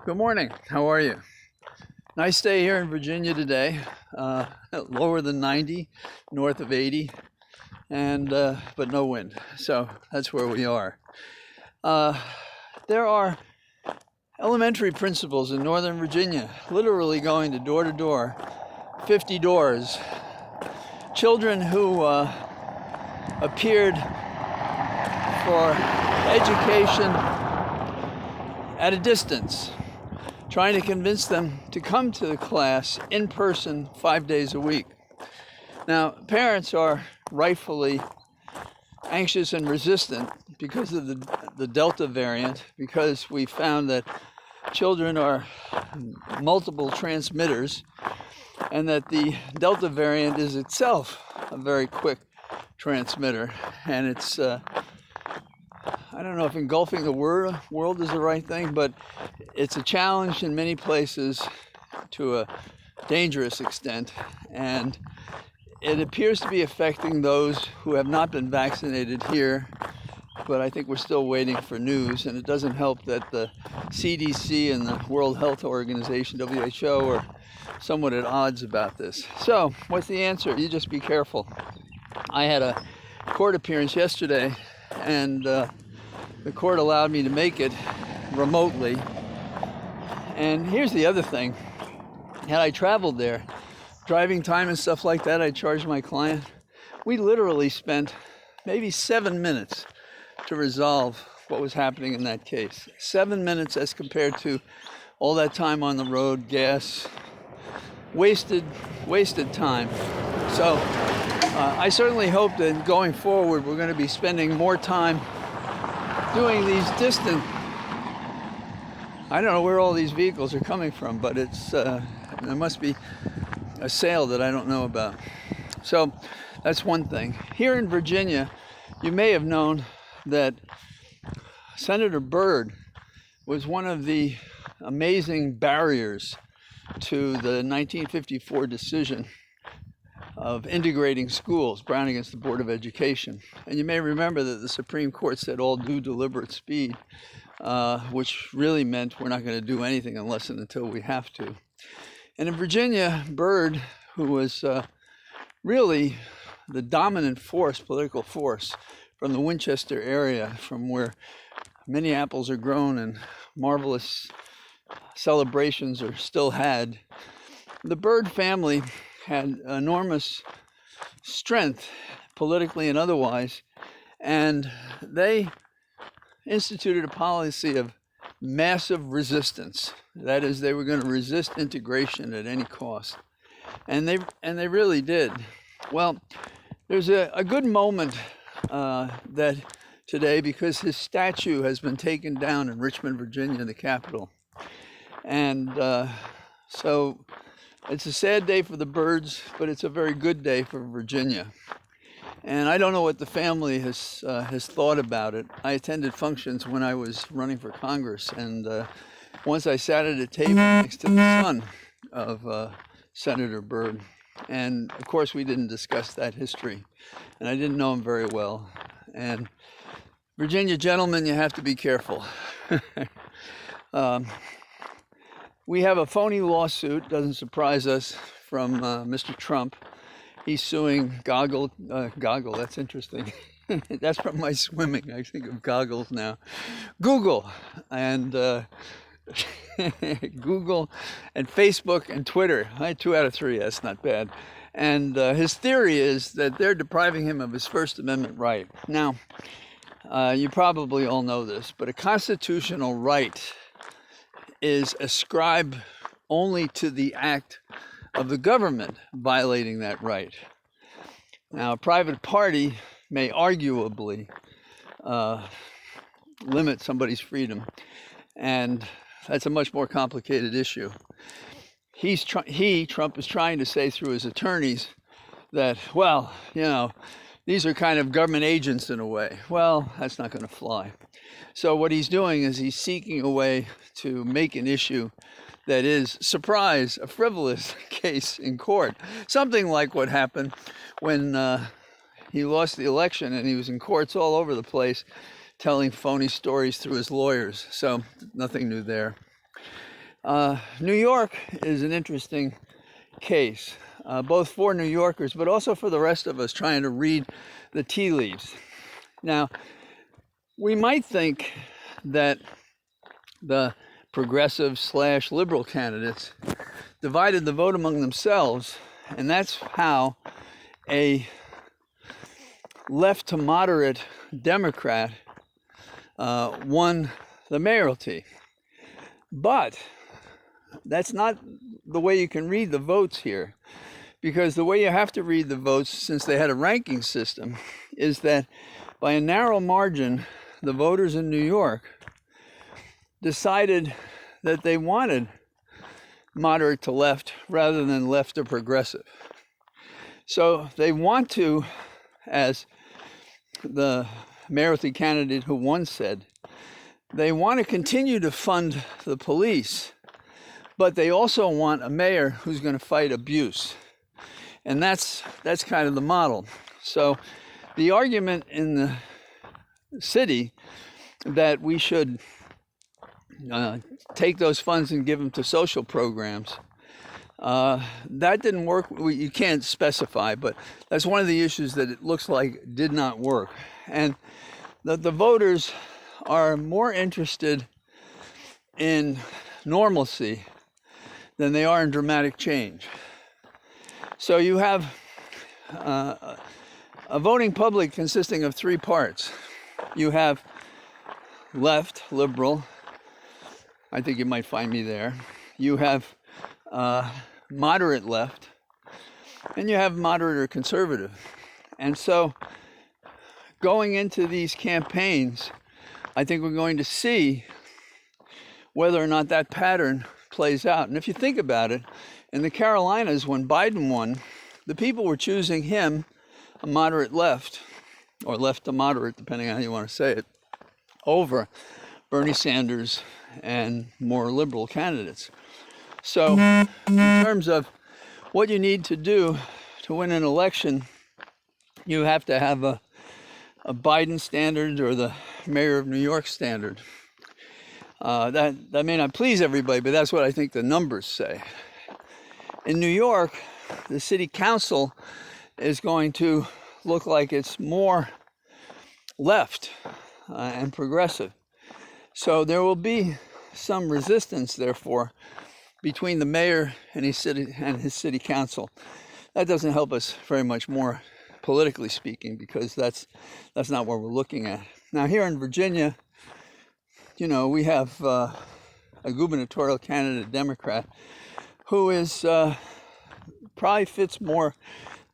Good morning. How are you? Nice day here in Virginia today. Lower than 90, north of 80, and but no wind. So that's where we are. Uh, there are elementary principals in Northern Virginia, literally going to door, 50 doors. Children who appeared for education at a distance, trying to convince them to come to the class in person 5 days a week. Now, parents are rightfully anxious and resistant because of the Delta variant, because we found that children are multiple transmitters and that the Delta variant is itself a very quick transmitter. And it's, I don't know if engulfing the world is the right thing, but it's a challenge in many places to a dangerous extent. And it appears to be affecting those who have not been vaccinated here, but I think we're still waiting for news. And it doesn't help that the CDC and the World Health Organization, WHO, are somewhat at odds about this. So what's the answer? You just be careful. I had a court appearance yesterday, and the court allowed me to make it remotely. And here's the other thing. Had I traveled there, driving time and stuff like that, I charged my client. We literally spent maybe 7 minutes to resolve what was happening in that case. 7 minutes as compared to all that time on the road, gas, wasted time. So I certainly hope that going forward we're going to be spending more time doing these distant. I don't know where all these vehicles are coming from, but it's there must be a sale that I don't know about. So that's one thing. Here in Virginia, you may have known that Senator Byrd was one of the amazing barriers to the 1954 decision of integrating schools, Brown against the Board of Education. And you may remember that the Supreme Court said all due deliberate speed, which really meant we're not going to do anything unless and until we have to. And in Virginia, Byrd, who was really the dominant force, political force, from the Winchester area, from where many apples are grown and marvelous celebrations are still had, the Byrd family had enormous strength, politically and otherwise, and they instituted a policy of massive resistance. That is, they were going to resist integration at any cost. And they really did. Well, there's a good moment that today, because his statue has been taken down in Richmond, Virginia, the capital. And so it's a sad day for the Byrds, but it's a very good day for Virginia. And I don't know what the family has thought about it. I attended functions when I was running for Congress, and once I sat at a table next to the son of Senator Byrd. And of course, we didn't discuss that history, and I didn't know him very well. And Virginia gentlemen, you have to be careful. We have a phony lawsuit, doesn't surprise us, from Mr. Trump. He's suing Goggle, that's interesting. That's from my swimming. I think of goggles now. Google and Google and Facebook and Twitter. 2 out of 3, that's not bad. And his theory is that they're depriving him of his First Amendment right. Now, you probably all know this, but a constitutional right is ascribed only to the act of the government violating that right. Now, a private party may arguably limit somebody's freedom, and that's a much more complicated issue. Trump, is trying to say through his attorneys that, well, these are kind of government agents in a way. Well, that's not going to fly. So what he's doing is he's seeking a way to make an issue that is, surprise, a frivolous case in court. Something like what happened when he lost the election and he was in courts all over the place telling phony stories through his lawyers. So nothing new there. New York is an interesting case, both for New Yorkers, but also for the rest of us trying to read the tea leaves. Now, we might think that the progressive/liberal candidates divided the vote among themselves, and that's how a left to moderate Democrat won the mayoralty. But that's not the way you can read the votes here, because the way you have to read the votes, since they had a ranking system, is that by a narrow margin, the voters in New York decided that they wanted moderate to left rather than left to progressive. So they want to, as the mayoralty candidate who won said, they want to continue to fund the police, but they also want a mayor who's going to fight abuse. And that's kind of the model. So the argument in the city that we should take those funds and give them to social programs, that didn't work. You can't specify, but that's one of the issues that it looks like did not work. And the voters are more interested in normalcy than they are in dramatic change. So you have a voting public consisting of three parts. You have left, liberal. I think you might find me there. You have moderate left, and you have moderate or conservative. And so going into these campaigns, I think we're going to see whether or not that pattern plays out. And if you think about it, in the Carolinas, when Biden won, the people were choosing him, a moderate left, or left to moderate, depending on how you want to say it, over Bernie Sanders and more liberal candidates. So in terms of what you need to do to win an election, you have to have a Biden standard or the mayor of New York standard. That may not please everybody, but that's what I think the numbers say. In New York, the city council is going to look like it's more left and progressive. So there will be some resistance, therefore, between the mayor and his city council. That doesn't help us very much more politically speaking, because that's not what we're looking at. Now here in Virginia, you know, we have a gubernatorial candidate, Democrat, who is probably fits more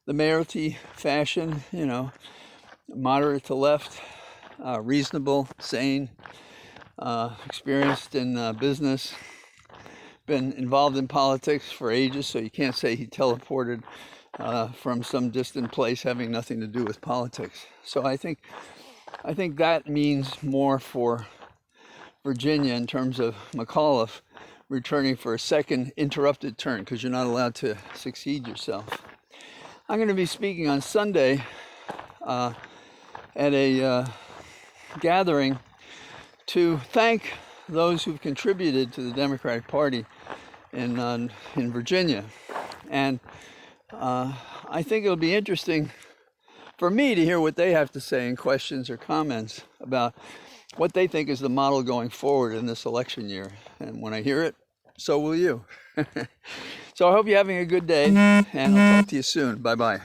the mayoralty fashion, you know, moderate to left, reasonable, sane, experienced in business, been involved in politics for ages, so you can't say he teleported from some distant place having nothing to do with politics. So I think that means more for Virginia in terms of McAuliffe returning for a second interrupted term, because you're not allowed to succeed yourself. I'm going to be speaking on Sunday at a gathering to thank those who've contributed to the Democratic Party in Virginia. And I think it'll be interesting for me to hear what they have to say in questions or comments about what they think is the model going forward in this election year. And when I hear it, so will you. So I hope you're having a good day, and I'll talk to you soon. Bye-bye.